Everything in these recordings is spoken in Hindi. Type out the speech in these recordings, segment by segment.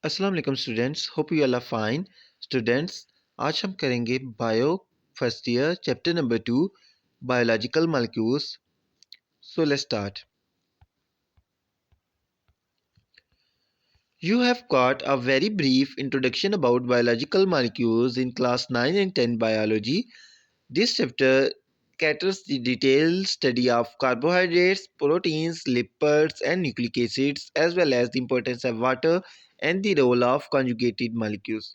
अस्सलाम वालेकुम students, hope you all are fine. Students, आज हम करेंगे bio first year chapter number 2 biological molecules. So let's start. You have got a very brief introduction about biological molecules in class 9 and 10 biology. This chapter caters the detailed study of carbohydrates, proteins, lipids and nucleic acids, as well as the importance of water and the role of conjugated molecules.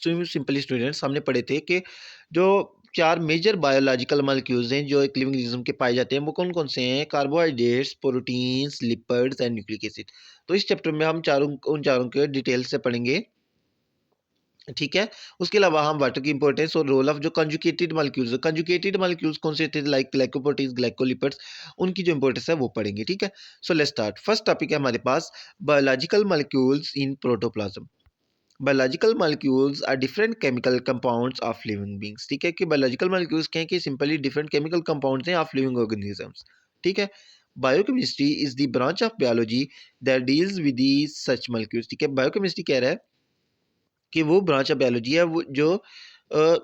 Simply students, हमने पढ़े थे कि जो चार मेजर बायोलॉजिकल मॉलिक्यूल्स हैं जो एक लिविंग ऑर्गेनिज्म के पाए जाते हैं, वो कौन कौन से हैं? Carbohydrates, proteins, lipids and nucleic acid. तो इस चैप्टर में हम उन चारों के डिटेल से पढ़ेंगे, ठीक है। उसके अलावा हम वाटर की इंपॉर्टेंस और रोल ऑफ जो कंजुगेटेड मॉलिक्यूल्स कौन से थे, लाइक ग्लाइकोप्रोटीन्स, ग्लाइकोलिपिड्स, उनकी जो इंपॉर्टेंस है वो पढ़ेंगे, ठीक है। So let's start. First topic है हमारे पास biological molecules in protoplasm. Biological molecules are different chemical compounds of living beings. ठीक है, कि बायोलॉजिकल मॉलिक्यूल्स क्या है कि सिंपली डिफरेंट केमिकल कंपाउंड्स हैं ऑफ लिविंग ऑर्गेनिजम्स, ठीक है। Biochemistry is the branch of biology that deals with the such molecules. ठीक है, बायोकेमिस्ट्री कह रहा है कि वो ब्रांच ऑफ बायोलॉजी है वो जो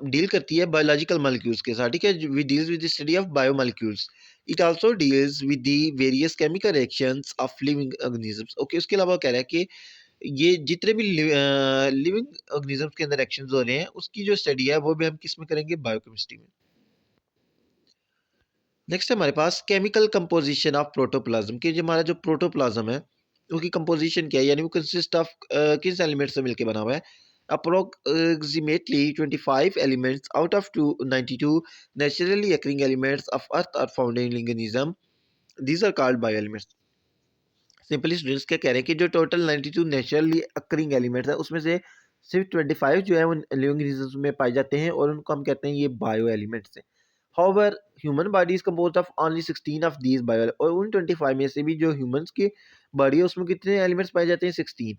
डील करती है बायोलॉजिकल मॉलिक्यूल्स के साथ, ठीक है। We deals with the study of biomolecules. It also deals with the various chemical reactions of living organisms. Okay, उसके अलावा कह रहा है कि ये जितने भी लिविंग ऑर्गेनिजम्स के अंदर एक्शंस हो रहे हैं, उसकी जो स्टडी है वो भी हम किस में करेंगे? बायोकेमिस्ट्री में। नेक्स्ट है हमारे पास केमिकल कंपोजिशन ऑफ प्रोटोप्लाज्म, कि जो हमारा जो प्रोटोप्लाज्म है उसकी कंपोजिशन क्या है, यानी वो कंसिस्ट ऑफ किस एलिमेंट से मिलकर बना हुआ है? Approximately 25 elements out of 92 naturally occurring elements of Earth are found in organism. These are called bioelements. Simply students क्या कह रहे हैं कि जो टोटल 92 नेचुरली अक्रिंग एलिमेंट्स है, उसमें से सिर्फ 25 जो है वो लिविंग ऑर्गेनिजम्स में पाए जाते हैं और उनको हम कहते हैं ये बायो एलिमेंट्स हैं। However human body is composed of only 16 of these bio, और उन 25 में से भी जो ह्यूमंस की बॉडी है उसमें कितने एलिमेंट्स पाए जाते हैं? 16।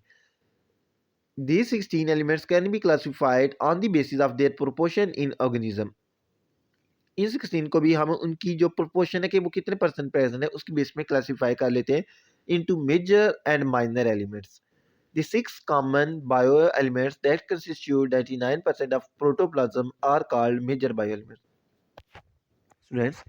These 16 elements can be classified on the basis of their proportion in organism. इन 16 को भी हम उनकी जो प्रोपोर्शन है कि वो कितने परसेंट प्रेजेंट है उसकी बेस में क्लासिफाई कर लेते हैं into major and minor elements. The six common bioelements that constitute 99% of protoplasm are called major bioelements. Students,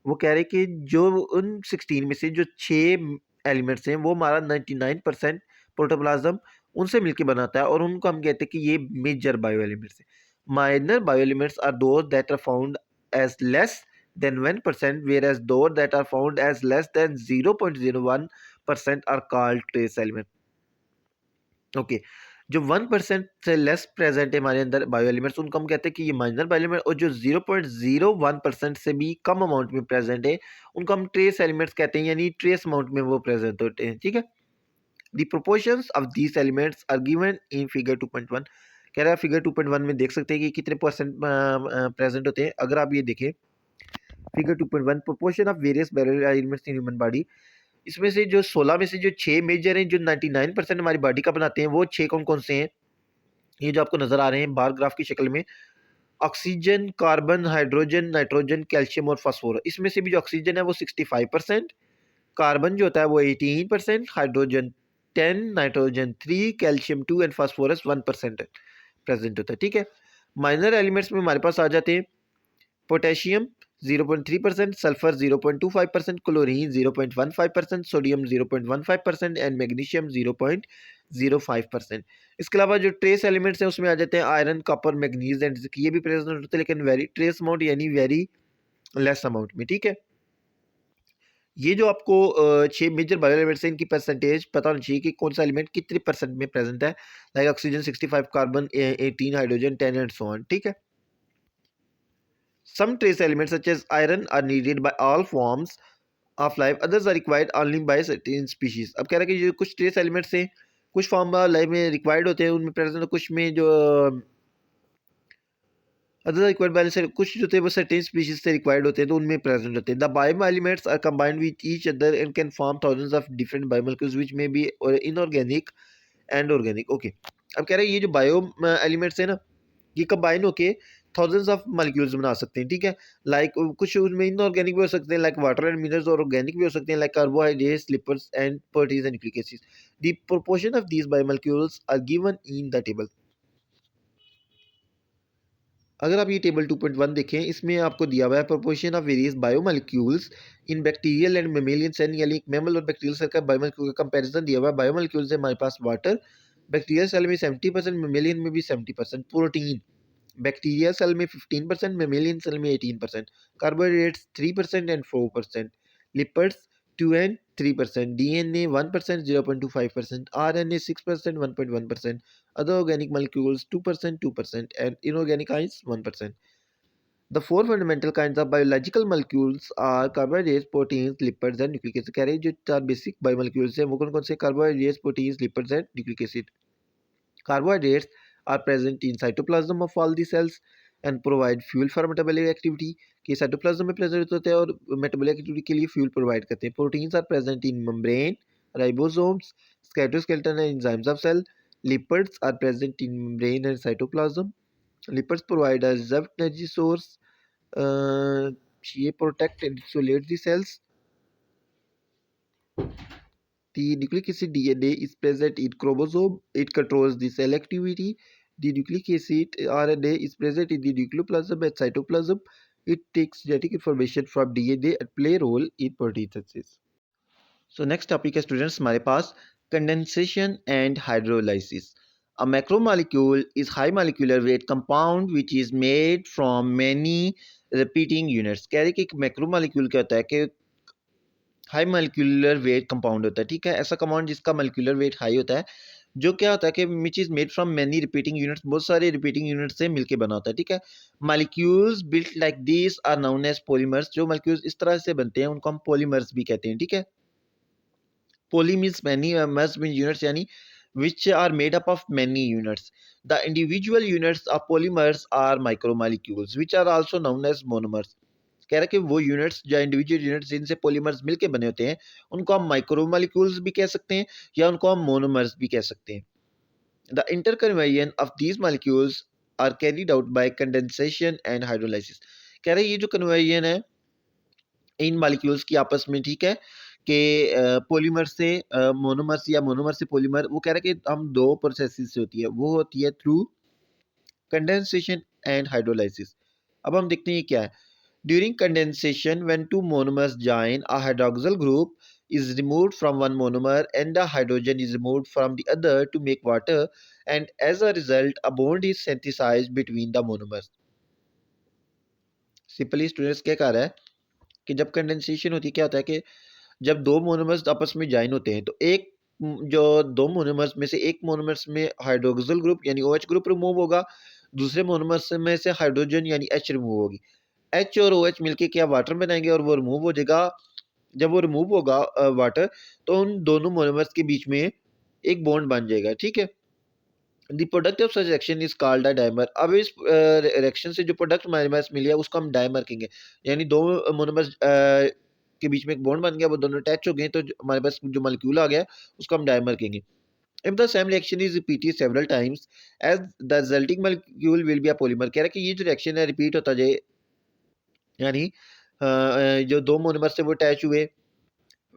वो कह रहे कि जो उन 16 में से जो 6 एलिमेंट्स हैं वो हमारा 99% प्रोटोप्लाज्म उनसे मिलकर बनाता है और उनको हम कहते हैं कि ये मेजर बायो एलिमेंट्स हैं। Minor bio elements are those that are found as less than 1%, whereas those that are found as less than 0.01% are called trace element. Okay, जो 1% से लेस प्रेजेंट है हमारे अंदर बायो एलिमेंट्स उनको हम कहते हैं कि ये माइनर बायो एलिमेंट, और जो 0.01% से भी कम अमाउंट में प्रेजेंट है उनको हम ट्रेस एलिमेंट्स कहते हैं, यानी ट्रेस अमाउंट में वो प्रेजेंट होते हैं, ठीक है। The proportions of these elements are given in figure 2.1। कह रहा है फिगर 2.1 में देख सकते हैं कि कितने परसेंट प्रेजेंट होते हैं। अगर आप ये देखें figure 2.1 proportion of various bio elements in human body, इसमें से जो 16 में से जो 6 मेजर हैं जो 99% हमारी बॉडी का बनाते हैं, वो 6 कौन कौन से हैं? ये जो आपको नजर आ रहे हैं बार ग्राफ की शक्ल में, oxygen, carbon, hydrogen, nitrogen, calcium और फास्फोरस। इसमें से भी जो ऑक्सीजन है वो 65%, कार्बन जो होता है वो 18%, hydrogen 10, nitrogen 3, calcium 2 and phosphorus 1% present होता है, ठीक है। माइनर एलिमेंट्स में हमारे पास आ जाते हैं potassium 0.3%, sulphur 0.25%, chlorine 0.15%, sodium 0.15% and magnesium 0.05%। इसके अलावा जो ट्रेस एलिमेंट्स हैं उसमें आ जाते हैं iron, copper, manganese and zinc. ये भी प्रेजेंट होते हैं लेकिन वेरी ट्रेस अमाउंट यानी वेरी लेस अमाउंट में, ठीक है। ये जो आपको 6 मेजर बायो एलिमेंट्स हैं इनकी परसेंटेज पता होनी चाहिए कि कौन सा एलिमेंट कितने परसेंट में प्रेजेंट है, like oxygen 65, carbon 18, hydrogen 10 and so on, ठीक है। Some trace elements such as iron are needed by all forms of life, others are required only by certain species. अब कह रहा है कि जो कुछ ट्रेस एलिमेंट्स हैं कुछ फॉर्म लाइफ में रिक्वायर्ड होते हैं उनमें प्रेजेंट, कुछ में जो अदर रिक्वायर्ड बैलेंस कुछ जो थे वो सर्टेन स्पीशीज से रिक्वायर्ड होते हैं तो उनमें प्रेजेंट होते हैं। The bio elements are combined with each other and can form thousands of different biomolecules which may be inorganic and organic. Okay, अब कह रहे हैं ये जो बायो एलिमेंट्स है ना, ये कंबाइन होके थाउजेंड्स ऑफ मालिक्यूल्स बना सकते हैं, ठीक है। लाइक कुछ उसमें इनऑर्गेनिक भी हो सकते हैं, लाइक वाटर एंड मिनरल्स, और ऑर्गेनिक भी हो सकते हैं, like carbohydrates, lipids and proteins and nucleic acids. The proportion of these biomolecules are given in the table. अगर आप ये टेबल 2.1 देखें, इसमें आपको दिया हुआ है proportion of various biomolecules in bacterial and mammalian cell, यानी मैमल और बैक्टीरियल सेल का बायोमोलिक्यूल का कंपैरिजन दिया हुआ है। बायोमोलिक्यूल से हमारे पास वाटर, बैक्टीरियल सेल में 70%, मेमेलियन में भी 70%, प्रोटीन बैक्टीरिया सेल में 15%, मेमेलियन सेल में 18%, carbohydrates 3% and 4%, lipids 2 and 3%, DNA 1%, 0.25%, RNA 6%, 1.1%, other organic molecules 2%, 2%, and inorganic ions 1%. The four fundamental kinds of biological molecules are carbohydrates, proteins, lipids, and nucleic acid. कह रहे हैं जो चार बेसिक बायोमोलिक्यूल्स हैं वो कौन कौन से? Carbohydrates, proteins, lipids and nucleic acid. Carbohydrates are present in cytoplasm of all the cells and provide fuel for metabolic activity, कि cytoplasm में present होते हैं और metabolic activity के लिए fuel provide करते हैं। Proteins are present in membrane, ribosomes, cytoskeleton and enzymes of cell. Lipids are present in membrane and cytoplasm. Lipids provide a reserved energy source. ये protect and insulate the cells. The nucleic acid DNA is present in chromosome. It controls the cell activity. The nucleic acid RNA is present in the nucleoplasm and cytoplasm. It takes genetic information from DNA and play a role in protein synthesis. So next topic है students हमारे पास condensation and hydrolysis. A macromolecule is high molecular weight compound which is made from many repeating units. कह रहे कि एक macromolecule क्या होता है कि हाई मॉलिक्यूलर वेट कंपाउंड होता है, ठीक है। ऐसा कंपाउंड जिसका मॉलिक्यूलर वेट हाई होता है, जो क्या होता है कि which is made from many repeating units, बहुत सारे रिपीटिंग यूनिट से मिलके बना होता है, ठीक है। Molecules built like this are known as polymers. जो मॉलिक्यूल्स इस तरह से बनते हैं उनको हम पॉलीमर्स भी कहते हैं, ठीक है। पोली मीन्स मैनी, मर्स मीन्स यूनिट्स, यानी which are made up of many units. The individual units of polymers are micromolecules, which are also known as monomers. कह रहा है कि वो यूनिट्स जो इंडिविजुअल यूनिट्स जिनसे पॉलीमर्स मिलके बने होते हैं उनको हम माइक्रोमोलिक्यूल्स भी कह सकते हैं या उनको हम मोनोमर्स भी कह सकते हैं। The interconversion of these molecules are carried out by condensation and hydrolysis. कह रहे हैं ये जो कन्वेशन है इन मॉलिक्यूल्स की आपस में, ठीक है, कि पॉलीमर से मोनोमर्स या मोनोमर से पॉलीमर, वो कह रहे हैं कि हम दो प्रोसेसेस से होती है, वो होती है थ्रू कंडेंसेशन एंड हाइड्रोलाइसिस। अब हम देखते हैं ये क्या है। During condensation, when two monomers join, a hydroxyl group is removed from one monomer and a hydrogen is removed from the other to make water, and as a result, a bond is synthesized between the monomers. Simply students क्या कह रहा है कि जब कंडेंसेशन होती है क्या होता है कि जब दो मोनोमर्स आपस में ज्वाइन होते हैं तो एक जो दो मोनोमर्स में से एक मोनोमर्स में हाइड्रोक्सिल ग्रुप यानी OH ग्रुप रिमूव होगा, दूसरे मोनोमर्स में से हाइड्रोजन यानी H रिमूव होगी। H और OH मिलके क्या वाटर बनाएंगे और वो रिमूव हो जाएगा। जब वो रिमूव होगा वाटर, तो उन दोनों मोनोमर्स के बीच में एक बॉन्ड बन जाएगा, ठीक है। The product of such reaction is called a dimer. अब इस रिएक्शन से जो प्रोडक्ट हमारे पास मिल गया उसको हम डाइमर कहेंगे, यानी दो मोनोमर्स के बीच में एक बॉन्ड बन गया, वो दोनों अटैच हो गए, तो हमारे पास जो मॉलिक्यूल आ गया उसको हम डाइमर कहेंगे। If the same reaction is repeated several times, as the resulting molecule will be a polymer। कह रहा है कि ये जो रिएक्शन है रिपीट होता जाए, यानी जो दो मोनोमर से वो अटैच हुए,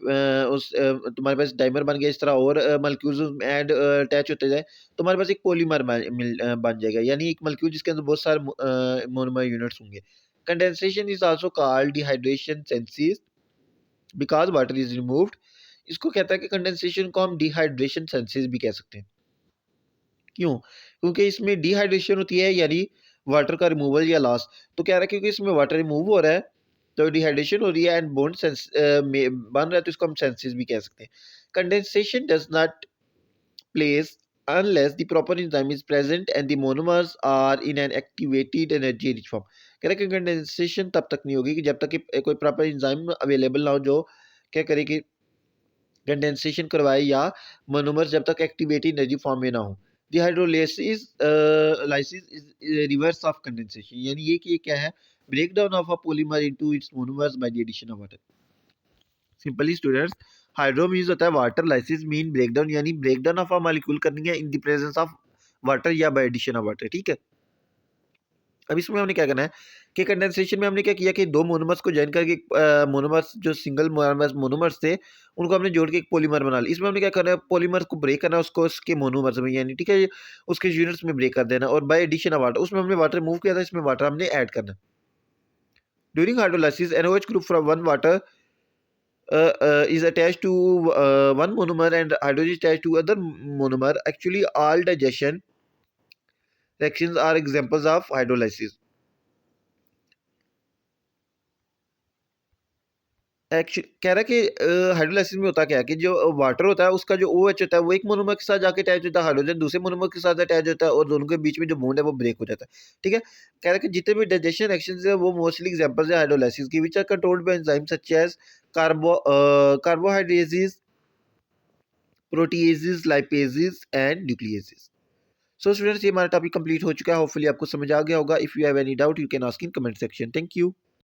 तुम्हारे पास डाइमर बन गया, इस तरह और मॉलिक्यूल्स ऐड अटैच होते जाए तो हमारे पास एक पॉलीमर बन जाएगा, यानी एक मॉलिक्यूल जिसके अंदर बहुत सारे मोनोमर यूनिट्स होंगे। Condensation is also called dehydration synthesis because water is removed. इसको कहता है कि कंडेंसेशन को हम डिहाइड्रेशन सेंसिस भी कह सकते हैं। क्यों? क्योंकि इसमें डिहाइड्रेशन होती है, यानी वाटर का रिमूवल या लॉस। तो कह रहा है क्योंकि इसमें वाटर रिमूव हो रहा है तो डिहाइड्रेशन हो रही है एंड बॉन्ड सेंस बन रहा है, तो इसको हम सेंसिस भी कह सकते हैं। Condensation does not place unless the proper enzyme is present and the monomers are in an activated energy rich form। कह रहा है कि कंडेंसेशन तब तक नहीं होगी कि जब तक कि कोई प्रॉपर एंजाइम अवेलेबल ना हो जो क्या करे कि कंडेंसेशन करवाए, या मोनोमर जब तक एक्टिवेटेड एनर्जी फॉर्म में ना हो। Dehydrolysis lysis is reverse of condensation, यानी ये कि ये क्या है, break down of a polymer into its monomers by the addition of water. Simply students, hydro means होता है water, lysis mean break down, यानी break down of a molecule करनी है in the presence of water या बाय एडिशन ऑफ वाटर, ठीक है। अब इसमें हमने क्या करना है कि कंडेंसेशन में हमने क्या किया कि दो मोनोमर्स को जॉइन करके मोनोमर्स जो सिंगल मोनोमर्स थे उनको हमने जोड़ के एक पॉलीमर बना लिया। इसमें हमने क्या करना है, पॉलीमर को ब्रेक करना है, उसको उसके मोनोमर्स में यानी ठीक है उसके यूनिट्स में ब्रेक कर देना, और बाय एडिशन ऑफ वाटर, उसमें हमने वाटर रिमूव किया था, इसमें वाटर हमने ऐड करना। During hydrolysis NaOH group from one water is attached to one monomer and hydrogen is attached to other monomer. Actually all digestion reactions are examples of hydrolysis. Actually कह रहा है कि हाइड्रोलाइसिस में होता क्या है कि जो वाटर होता है उसका जो OH होता है वो एक मोनोमर के साथ जाके अटैच होता है, हाइड्रोजन दूसरे मोनोमर के साथ अटैच होता है और दोनों के बीच में जो बॉन्ड है वो ब्रेक हो जाता है। ठीक है, कह रहा है कि जितने भी डाइजेशन रिएक्शंस है वो मोस्टली एग्जांपल्स है हाइड्रोलाइसिस की, which are controlled by enzyme such as carbohydrases, proteases, lipases and nucleases. So students, ये हमारा टॉपिक कंप्लीट हो चुका है। होपफुली आपको समझ आ गया होगा। If you have any doubt you can ask in comment section. Thank you.